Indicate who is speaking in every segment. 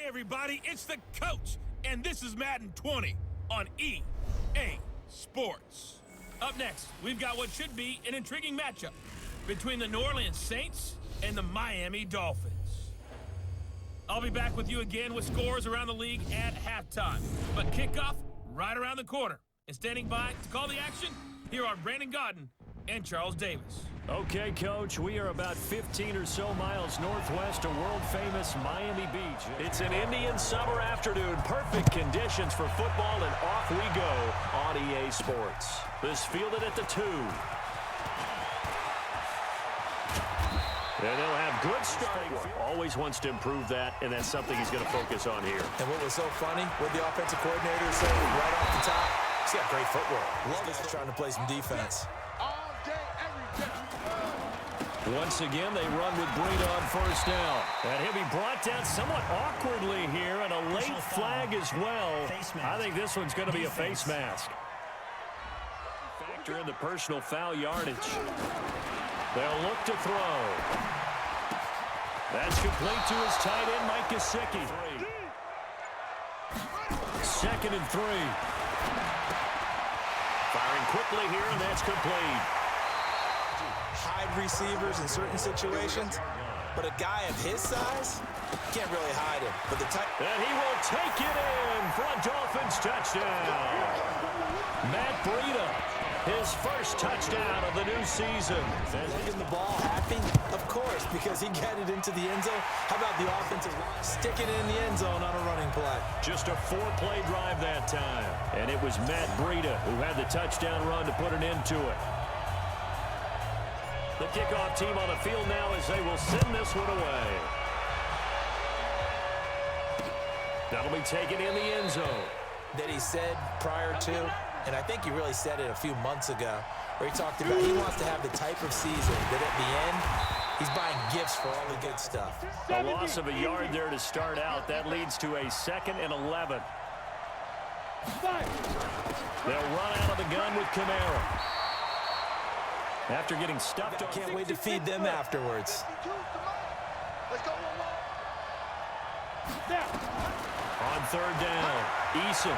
Speaker 1: everybody, it's the coach, and this is Madden 20 on EA Sports. Up next, we've got what should be an intriguing matchup between the New Orleans Saints and the Miami Dolphins. I'll be back with you again with scores around the league at halftime, but kickoff right around the corner. And standing by to call the action, here are Brandon Godden and Charles Davis.
Speaker 2: Okay, Coach, we are about 15 or so miles northwest of world-famous Miami Beach. It's an Indian summer afternoon. Perfect conditions for football, and off we go on EA Sports. This fielded at the 2. And they'll have good starting. Always wants to improve that, and that's something he's going to focus on here.
Speaker 3: And what was so funny, what the offensive coordinator said right off the top, he's got great footwork. Love this trying to play some defense.
Speaker 2: Once again, they run with Breida on first down. And he'll be brought down somewhat awkwardly here, and a late flag as well. I think this one's going to be a face mask. Factor in the personal foul yardage. They'll look to throw. That's complete to his tight end, Mike Gesicki. 2nd and 3. Firing quickly here, and that's complete.
Speaker 3: Hide receivers in certain situations, but a guy of his size can't really hide him. But
Speaker 2: and he will take it in for a Dolphins touchdown. Matt Breida, his first touchdown of the new season.
Speaker 3: Making the ball happy? Of course, because he got it into the end zone. How about the offensive line sticking it in the end zone on a running play?
Speaker 2: Just a 4-play drive that time. And it was Matt Breida who had the touchdown run to put an end to it. The kickoff team on the field now as they will send this one away. That'll be taken in the end zone.
Speaker 3: That he said prior to, and I think he really said it a few months ago, where he talked about he wants to have the type of season that at the end, he's buying gifts for all the good stuff.
Speaker 2: A loss of a yard there to start out. That leads to a 2nd and 11. They'll run out of the gun with Kamara. After getting stuffed.
Speaker 3: Can't wait to feed them afterwards.
Speaker 2: On 3rd down, Eason.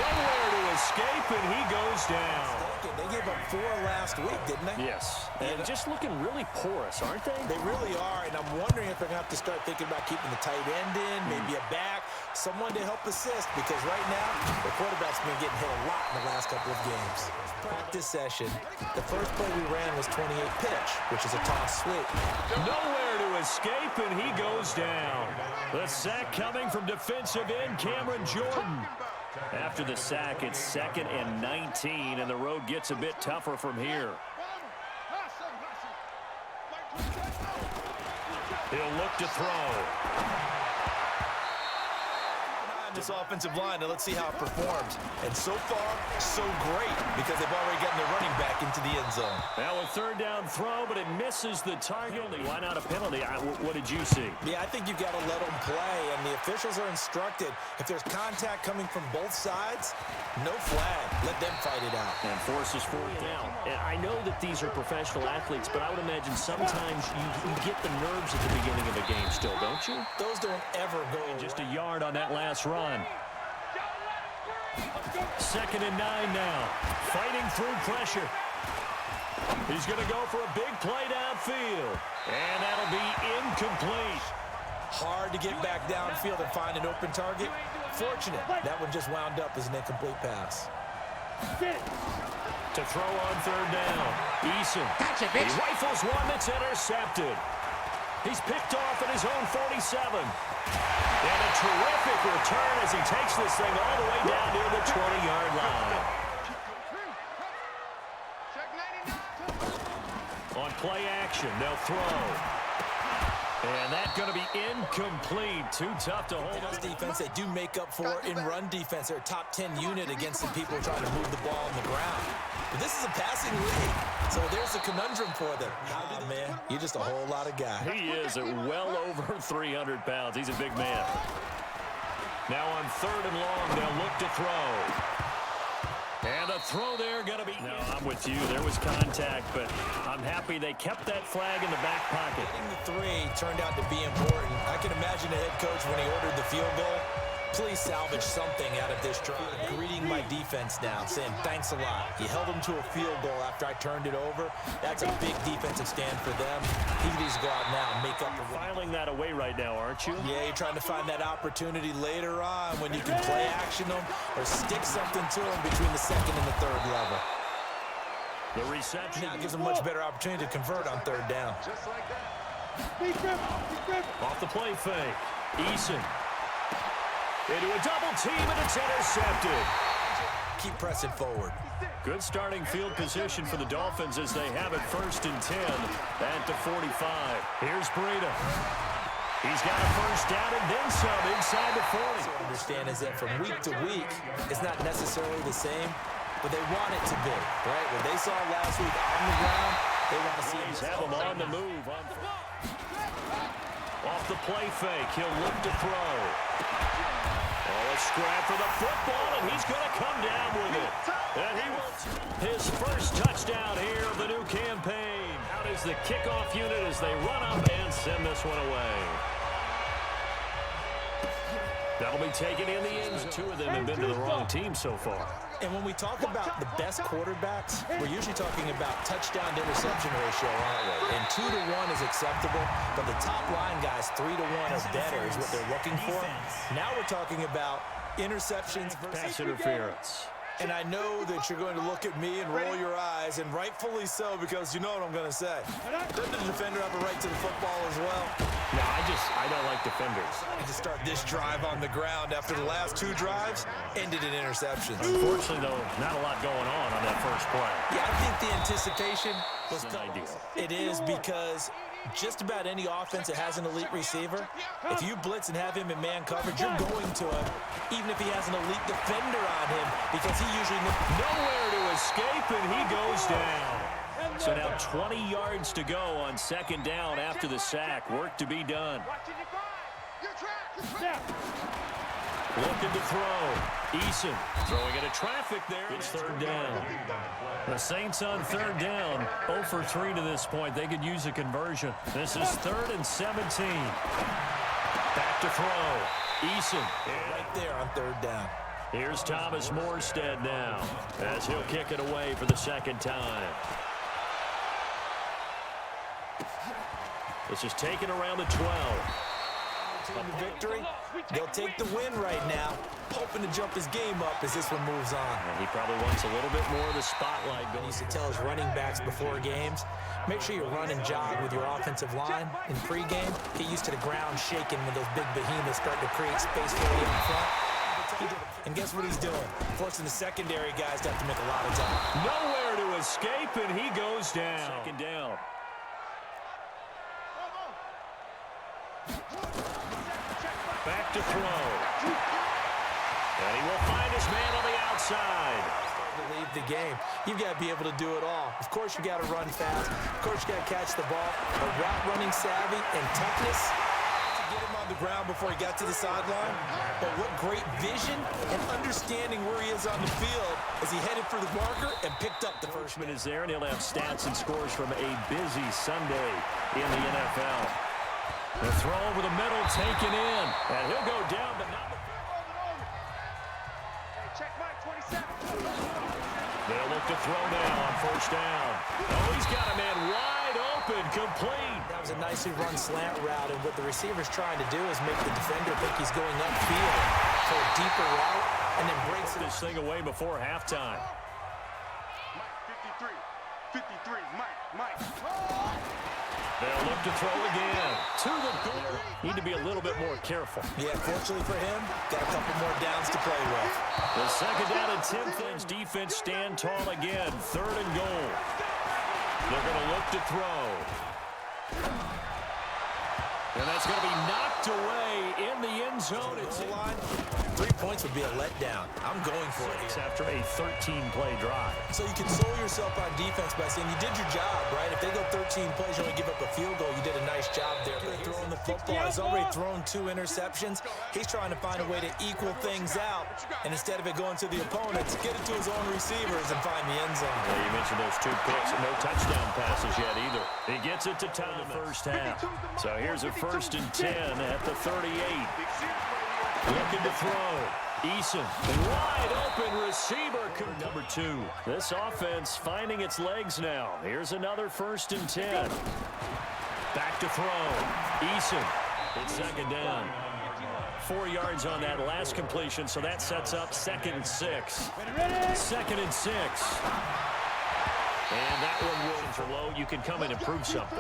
Speaker 2: Nowhere to escape, and he goes down.
Speaker 3: They gave up 4 last week, didn't they?
Speaker 2: Yes. And just looking really porous, aren't they?
Speaker 3: They really are, and I'm wondering if they're going to have to start thinking about keeping the tight end in, maybe a back, someone to help assist, because right now, the quarterback's been getting hit a lot in the last couple of games. Practice session, the first play we ran was 28 pitch, which is a toss sweep.
Speaker 2: Nowhere to escape, and he goes down. The sack coming from defensive end Cameron Jordan. After the sack, it's 2nd and 19, and the road gets a bit tougher from here. He'll look to throw.
Speaker 3: This offensive line, and let's see how it performs. And so far, so great, because they've already gotten their running back into the end zone.
Speaker 2: Now a 3rd down throw, but it misses the target. Why not a penalty? What did you see?
Speaker 3: Yeah, I think you've got to let them play, and the officials are instructed, if there's contact coming from both sides, no flag. Let them fight it out.
Speaker 2: And forces 4th down. And I know that these are professional athletes, but I would imagine sometimes you get the nerves at the beginning of a game still, don't you?
Speaker 3: Those don't ever go away.
Speaker 2: Just a yard on that last run. 2nd and 9 now. Fighting through pressure. He's going to go for a big play downfield. And that'll be incomplete.
Speaker 3: Hard to get back downfield and find an open target. Fortunate. That one just wound up as an incomplete pass.
Speaker 2: To throw on 3rd down. Eason. He rifles one that's intercepted. He's picked off at his own 47. And a terrific return as he takes this thing all the way down near the 20-yard line. On play action, they'll throw. And that's going to be incomplete. Too tough to hold on.
Speaker 3: Defense, they do make up for in run defense. They're a top 10 unit against some people trying to move the ball on the ground. But this is a passing league, so there's a conundrum for them. Oh, man, you're just a whole lot of guy.
Speaker 2: He is at well over 300 pounds. He's a big man. Now on 3rd and long, they'll look to throw. And the throw there going to be... No, I'm with you. There was contact, but I'm happy they kept that flag in the back pocket.
Speaker 3: Getting the three turned out to be important. I can imagine the head coach when he ordered the field goal. Please salvage something out of this drive. Greeting my defense now, saying thanks a lot. You held them to a field goal after I turned it over. That's a big defensive stand for them. He needs to go out now and make up the...
Speaker 2: Filing that away right now, aren't you?
Speaker 3: Yeah, you're trying to find that opportunity later on when you can play action them or stick something to them between the second and the third level.
Speaker 2: The reception
Speaker 3: now gives them much better opportunity to convert on third down.
Speaker 4: Just like that.
Speaker 2: Off the play fake. Eason. Into a double team, and it's intercepted.
Speaker 3: Keep pressing forward.
Speaker 2: Good starting field position for the Dolphins as they have it 1st and 10 at the 45. Here's Breida. He's got a first down and then some inside the 40.
Speaker 3: What I understand is that from week to week, it's not necessarily the same, but they want it to be, right? What they saw last week on the ground, they want to see him
Speaker 2: have him on the move. Off the play fake, he'll look to throw. Oh, a scrap for the football, and he's going to come down with it. And he will his first touchdown here of the new campaign. Out is the kickoff unit as they run up and send this one away. That'll be taken in the end zone. Two of them have been to the wrong team so far.
Speaker 3: And when we talk about the best quarterbacks, we're usually talking about touchdown to interception ratio, aren't we? And 2 to 1 is acceptable, but the top line guys, 3 to 1 or better is what they're looking for. Now we're talking about interceptions versus
Speaker 2: pass interference.
Speaker 3: And I know that you're going to look at me and roll your eyes, and rightfully so, because you know what I'm going to say. Doesn't the defender have a right to the football as well?
Speaker 2: No, I don't like defenders.
Speaker 3: To start this drive on the ground after the last 2 drives ended in interceptions.
Speaker 2: Unfortunately, though, not a lot going on that first play.
Speaker 3: Yeah, I think the anticipation was
Speaker 2: ideal.
Speaker 3: It is because just about any offense that has an elite receiver, if you blitz and have him in man coverage, you're going to him, even if he has an elite defender on him, because he usually
Speaker 2: nowhere to escape, and he goes down. So now 20 yards to go on 2nd down after the sack. Work to be done. Looking to throw. Eason throwing into traffic there. It's 3rd down. The Saints on 3rd down. 0 for 3 to this point. They could use a conversion. This is 3rd and 17. Back to throw. Eason.
Speaker 3: Right there on 3rd down.
Speaker 2: Here's Thomas Morstead now as he'll kick it away for the 2nd time. This is taken around the 12.
Speaker 3: The victory, they'll take the win right now, hoping to jump his game up as this one moves on.
Speaker 2: And he probably wants a little bit more of the spotlight.
Speaker 3: He used to tell his running backs before games, make sure you run and jog with your offensive line in pregame. Get used to the ground shaking when those big behemoths start to create space for you in front. And guess what he's doing? Forcing the secondary guys to have to make a lot of time.
Speaker 2: Nowhere to escape, and he goes down. 2nd down. Back to throw. And he will find his man on the outside.
Speaker 3: To leave the game, you've got to be able to do it all. Of course, you got to run fast. Of course, you got to catch the ball. But route running savvy and toughness to get him on the ground before he got to the sideline. But what great vision and understanding where he is on the field as he headed for the marker and picked up the first.
Speaker 2: Freshman is there, and he'll have stats and scores from a busy Sunday in the NFL. The throw over the middle taken in, and he'll go down, but not. They'll look to throw now on 1st down. Oh, he's got a man wide open, complete.
Speaker 3: That was a nicely run slant route, and what the receiver's trying to do is make the defender think he's going upfield for a deeper route, and then breaks
Speaker 2: this thing away before halftime.
Speaker 4: Mike, 53, Mike.
Speaker 2: They'll look to throw again. To the goal. Need to be a little bit more careful.
Speaker 3: Yeah, fortunately for him, got a couple more downs to play with.
Speaker 2: The 2nd down and 10 things. Defense stand tall again. 3rd and goal. They're going to look to throw. And that's going to be knocked away in the end zone. It's in.
Speaker 3: 3 points would be a letdown. I'm going for it here.
Speaker 2: After a 13-play drive.
Speaker 3: So you console yourself on defense by saying you did your job, right? If they go 13 plays, you only give up a field goal, you did a nice job there. But throwing the football, he's already thrown 2 interceptions. He's trying to find a way to equal things out. And instead of it going to the opponents, get it to his own receivers and find the end zone.
Speaker 2: Yeah, you mentioned those 2 picks. No touchdown passes yet either. He gets it to tie the first half. So here's a 1st and 10 at the 38. Looking to throw. Eason, wide open receiver. Number 2. This offense finding its legs now. Here's another 1st and 10. Back to throw. Eason. It's 2nd down. 4 yards on that last completion, so that sets up 2nd and 6. 2nd and 6. And that one will for low. You can come in and prove something.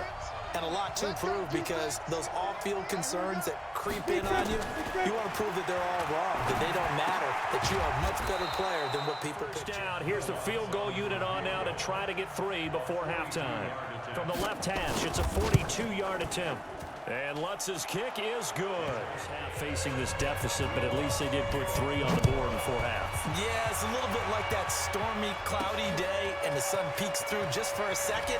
Speaker 3: And a lot to prove because those off-field concerns that creep in on you, you want to prove that they're all wrong, that they don't matter, that you are a much better player than what people picture.
Speaker 2: Down. Here's the field goal unit on now to try to get 3 before halftime. From the left hash, it's a 42-yard attempt. And Lutz's kick is good. Facing this deficit, but at least they did put 3 on the board before half.
Speaker 3: Yeah, it's a little bit like that stormy, cloudy day, and the sun peeks through just for a second.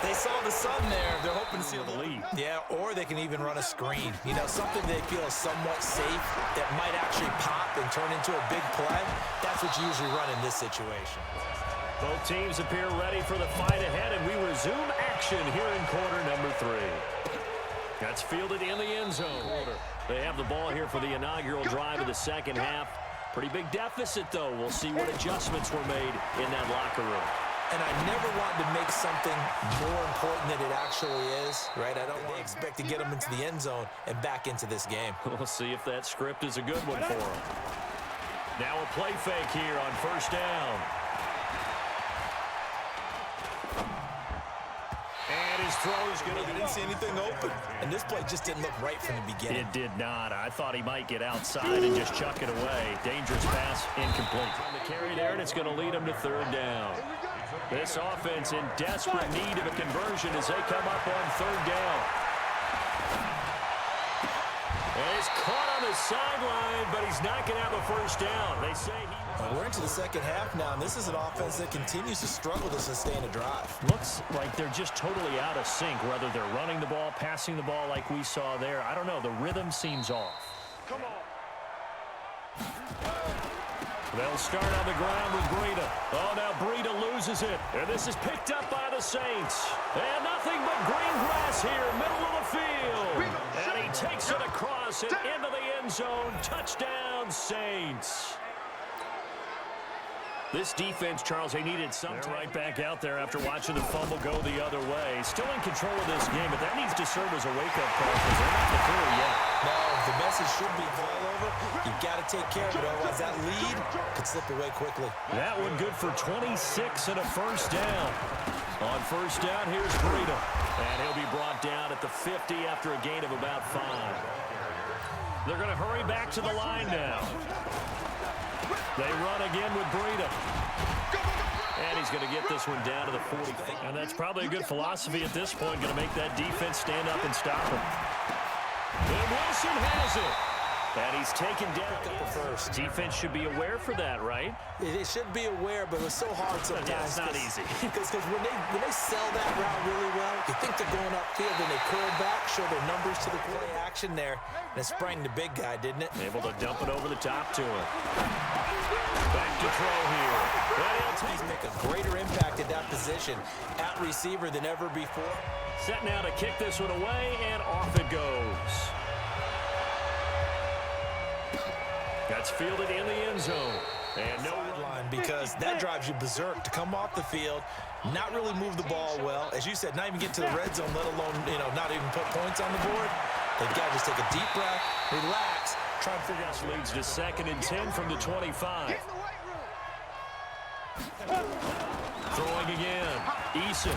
Speaker 3: They saw the sun there. They're hoping to see a lead. Yeah, or they can even run a screen. You know, something they feel is somewhat safe that might actually pop and turn into a big play. That's what you usually run in this situation.
Speaker 2: Both teams appear ready for the fight ahead, and we resume action here in quarter number 3. That's fielded in the end zone. They have the ball here for the inaugural drive of the second half. Pretty big deficit, though. We'll see what adjustments were made in that locker room.
Speaker 3: And I never wanted to make something more important than it actually is, right? I don't want to expect to get them into the end zone and back into this game.
Speaker 2: We'll see if that script is a good one for them. Now a play fake here on 1st down. And his throw is going to be...
Speaker 3: I didn't see anything open. And this play just didn't look right from the beginning.
Speaker 2: It did not. I thought he might get outside and just chuck it away. Dangerous pass, incomplete. On the carry there, and it's going to lead him to 3rd down. This offense in desperate need of a conversion as they come up on 3rd down. And he's caught on the sideline, but he's not going to have a 1st down. They say he...
Speaker 3: We're into the second half now, and this is an offense that continues to struggle to sustain a drive.
Speaker 2: Looks like they're just totally out of sync, whether they're running the ball, passing the ball like we saw there. I don't know. The rhythm seems off.
Speaker 4: Come on.
Speaker 2: They'll start on the ground with Breida. Oh, now Breida loses it. And this is picked up by the Saints. And nothing but green grass here, middle of the field. And he takes it across and into the end zone. Touchdown, Saints. This defense, Charles, they needed something. They're right back out there after watching the fumble go the other way. Still in control of this game, but that needs to serve as a wake-up call because they're not through yet.
Speaker 3: No, the message should be all over. You've got to take care of it, otherwise that lead could slip away quickly.
Speaker 2: That one good for 26 and a 1st down. On 1st down, here's Breida. And he'll be brought down at the 50 after a gain of about 5. They're going to hurry back to the line now. They run again with Breida. And he's going to get this one down to the 40. And that's probably a good philosophy at this point, going to make that defense stand up and stop him. And Wilson has it. And he's taken down
Speaker 3: first.
Speaker 2: Defense should be aware for that, right?
Speaker 3: They should be aware, but it's so hard sometimes.
Speaker 2: Yeah, it's not easy.
Speaker 3: Because when they sell that route really well, you think they're going upfield, and they curl back, show their numbers to the play action there, and it sprang the big guy, didn't it?
Speaker 2: Able to dump it over the top to him. Back to throw here.
Speaker 3: He's making a greater impact at that position at receiver than ever before.
Speaker 2: Set now to kick this one away, and off it goes. That's fielded in the end zone. And no
Speaker 3: line because that drives you berserk to come off the field, not really move the ball well. As you said, not even get to the red zone, let alone, not even put points on the board. They've got to just take a deep breath, relax, try and figure out.
Speaker 2: Leads to 2nd and 10 from the 25. Throwing again. Eason.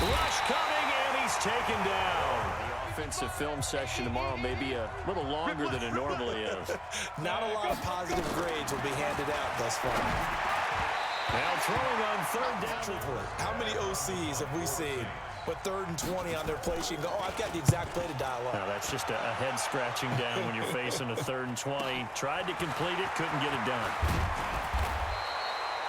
Speaker 2: Rush coming, and he's taken down. The offensive film session tomorrow may be a little longer than it normally is.
Speaker 3: Not a lot of positive grades will be handed out thus far.
Speaker 2: Now throwing on 3rd down.
Speaker 3: How many OCs have we seen With 3rd and 20 on their play sheet and go, oh, I've got the exact play to dial up.
Speaker 2: Now, that's just a head scratching down when you're facing a 3rd and 20. Tried to complete it, couldn't get it done.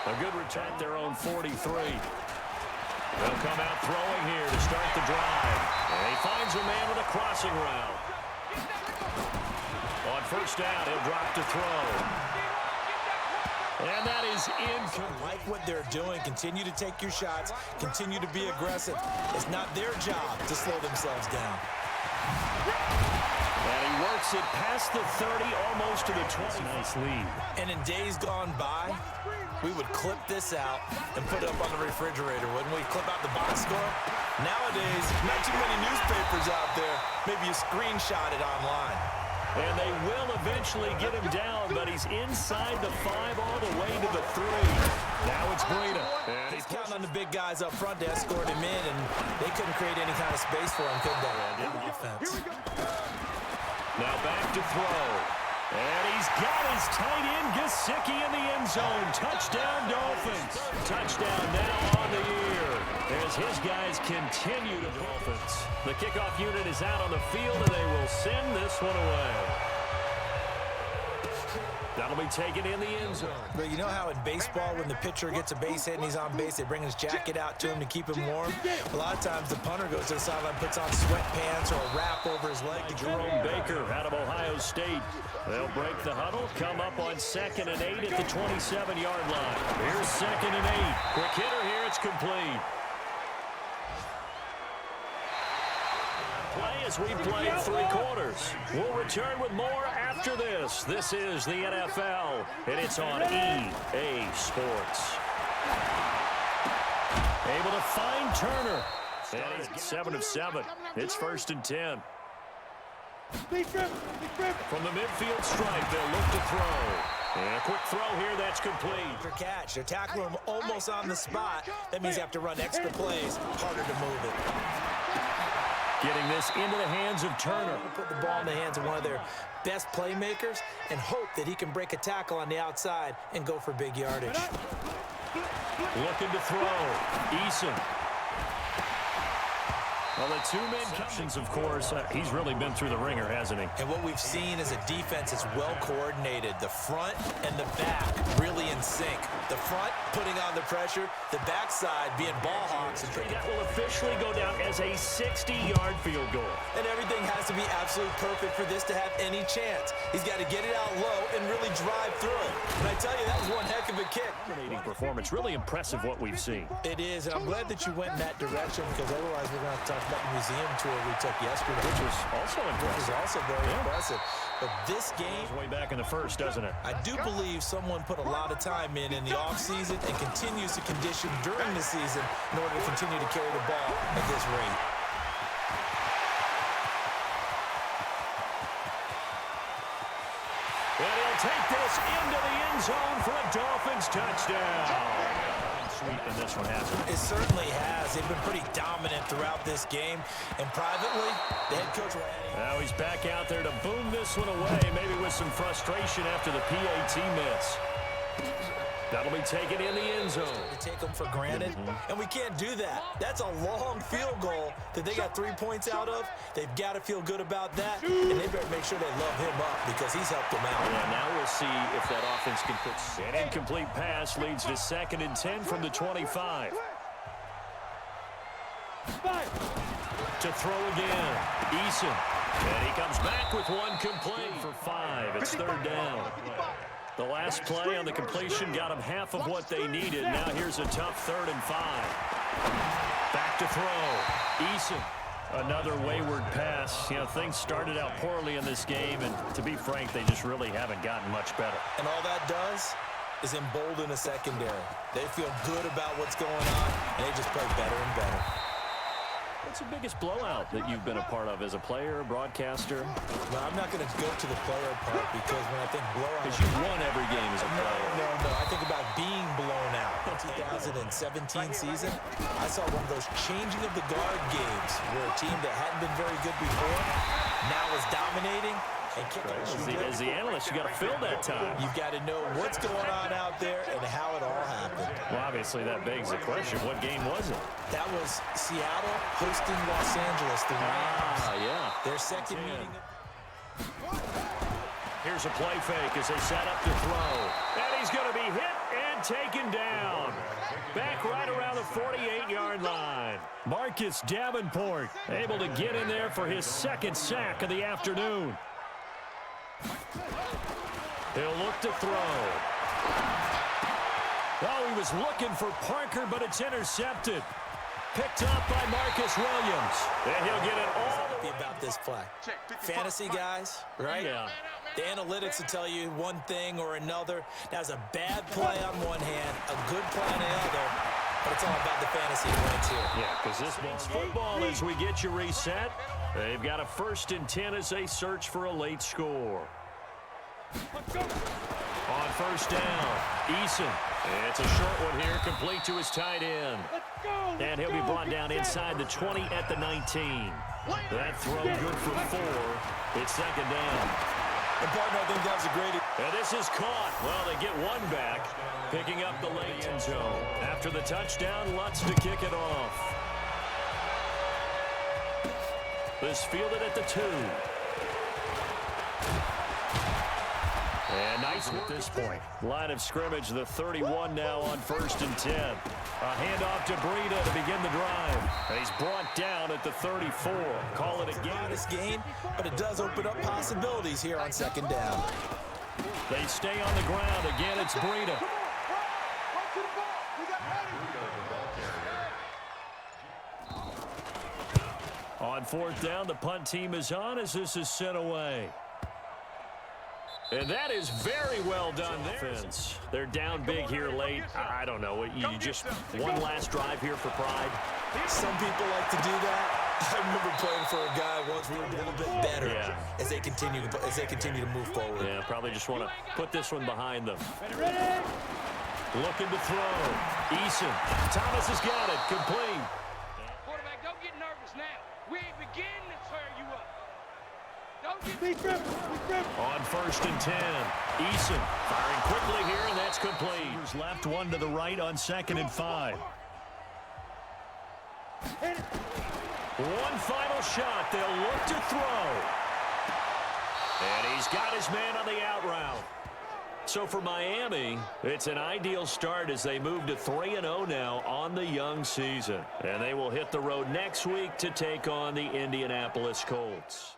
Speaker 2: A good return at their own 43. They'll come out throwing here to start the drive. And he finds a man with a crossing route. On 1st down, he'll drop to throw. And that is incomplete.
Speaker 3: Like what they're doing. Continue to take your shots. Continue to be aggressive. It's not their job to slow themselves down.
Speaker 2: And he works it past the 30, almost to the 20. Nice lead.
Speaker 3: And in days gone by, we would clip this out and put it up on the refrigerator. Wouldn't we clip out the box score? Nowadays, not too many newspapers out there. Maybe you screenshot it online.
Speaker 2: And they will eventually get him down, but he's inside the 5 all the way to the 3. Now it's Breida. And
Speaker 3: He's counting on the big guys up front to escort him in, and they couldn't create any kind of space for him, could they? Offense.
Speaker 2: Now back to throw. And he's got his tight end Gesicki in the end zone. Touchdown, Dolphins. Touchdown now on the year as his guys continue to Dolphins. The kickoff unit is out on the field, and they will send this one away. That'll be taken in the end zone.
Speaker 3: But you know how in baseball, when the pitcher gets a base hit and he's on base, they bring his jacket out to him to keep him warm? A lot of times the punter goes to the sideline, puts on sweatpants or a wrap over his leg.
Speaker 2: Jerome Baker out of Ohio State. They'll break the huddle, come up on 2nd and 8 at the 27-yard line. Here's 2nd and 8. Quick hitter here, it's complete. Play as we play 3 quarters. We'll return with more after this. This is the NFL, and it's on EA Sports. Able to find Turner. And he's 7 of 7. It's 1st and 10. From the midfield stripe, they'll look to throw. And a quick throw here, that's complete.
Speaker 3: For catch. They're tackling him almost on the spot. That means you have to run extra plays, harder to move it.
Speaker 2: Getting this into the hands of Turner.
Speaker 3: Put the ball in the hands of one of their best playmakers and hope that he can break a tackle on the outside and go for big yardage.
Speaker 2: Looking to throw. Eason. Well, the 2-man captions, of course, he's really been through the ringer, hasn't he?
Speaker 3: And what we've seen is a defense that's well coordinated. The front and the back really in sync. The front putting on the pressure, the backside being ball hawks. And
Speaker 2: that will officially go down as a 60-yard field goal.
Speaker 3: And everything has to be absolutely perfect for this to have any chance. He's got to get it out low and really drive through it. And I tell you, that was one heck of a kick.
Speaker 2: Dominating performance. Really impressive what we've seen.
Speaker 3: It is, and I'm glad that you went in that direction because otherwise we're going to have to talk about the museum tour we took yesterday.
Speaker 2: Which was also impressive.
Speaker 3: Which was also very impressive. But this game...
Speaker 2: Way back in the 1st, doesn't it?
Speaker 3: I do believe someone put a lot of time in the offseason and continues to condition during the season in order to continue to carry the ball at this rate.
Speaker 2: And he'll take this into the end zone for a Dolphins touchdown. Sweep in this one, hasn't it?
Speaker 3: It certainly has. They've been pretty dominant throughout this game. And privately, the head coach...
Speaker 2: Now he's back out there to boom this one away, maybe with some frustration after the PAT miss. That'll be taken in the end zone.
Speaker 3: To take them for granted, and we can't do that. That's a long field goal that they got 3 points out of. They've got to feel good about that, and they better make sure they love him up because he's helped them out.
Speaker 2: Yeah, now we'll see if that offense can put an incomplete pass leads to 2nd and 10 from the 25. To throw again, Eason, and he comes back with one complete for 5. It's 3rd down. The last play on the completion got them half of what they needed. Now here's a tough 3rd and 5. Back to throw. Eason. Another wayward pass. You know, things started out poorly in this game, and to be frank, they just really haven't gotten much better.
Speaker 3: And all that does is embolden a secondary. They feel good about what's going on, and they just play better and better.
Speaker 2: What's the biggest blowout that you've been a part of as a player, broadcaster?
Speaker 3: Well, I'm not going to go to the player part because when I think blowout...
Speaker 2: Because you've won every game as a player.
Speaker 3: No. I think about being blown out. 2017 season, I saw one of those changing of the guard games where a team that hadn't been very good before now is dominating, And kick
Speaker 2: As the analyst, you got to fill that time.
Speaker 3: You've got to know what's going on out there and how it all happened.
Speaker 2: Well, obviously, that begs the question, what game was it?
Speaker 3: That was Seattle hosting Los Angeles, the Rams.
Speaker 2: Yeah.
Speaker 3: Their second meeting.
Speaker 2: Here's a play fake as they set up to throw. And he's going to be hit and taken down. Back right around the 48-yard line. Marcus Davenport able to get in there for his second sack of the afternoon. He'll look to throw. Oh, he was looking for Parker, but it's intercepted. Picked up by Marcus Williams. And he'll get it all the way.
Speaker 3: About this play. Fantasy guys, right?
Speaker 2: Yeah.
Speaker 3: The analytics will tell you one thing or another. That was a bad play on one hand, a good play on the other, but it's all about the fantasy points here.
Speaker 2: Yeah, because this means football as we get you reset. They've got a 1st and 10 as they search for a late score. On 1st down, Eason. It's a short one here, complete to his tight end. And he'll be brought down inside the 20 at the 19. That throw good for 4. It's 2nd down.
Speaker 3: And partner, I think that was a great...
Speaker 2: And this is caught. Well, they get one back, picking up the late end zone. After the touchdown, Lutz to kick it off. This fielded at the 2. And nice at this point. Line of scrimmage, the 31 now on 1st and 10. A handoff to Breida to begin the drive. And he's brought down at the 34. Call it a game.
Speaker 3: This game, but it does open up possibilities here on 2nd down.
Speaker 2: They stay on the ground. Again, it's Breida. On 4th down, the punt team is on as this is sent away. And that is very well done there. They're down big here late. I don't know. You just one last drive here for pride.
Speaker 3: Some people like to do that. I remember playing for a guy once. We were a little bit better as they continue to move forward.
Speaker 2: Yeah, probably just want to put this one behind them. Looking to throw. Eason. Thomas has got it. Complete.
Speaker 5: Quarterback, don't get nervous now. We ain't beginning to tear you up.
Speaker 2: On 1st and 10, Eason firing quickly here, and that's complete. Here's left, one to the right on 2nd and 5. One final shot. They'll look to throw. And he's got his man on the out route. So for Miami, it's an ideal start as they move to 3-0 now on the young season. And they will hit the road next week to take on the Indianapolis Colts.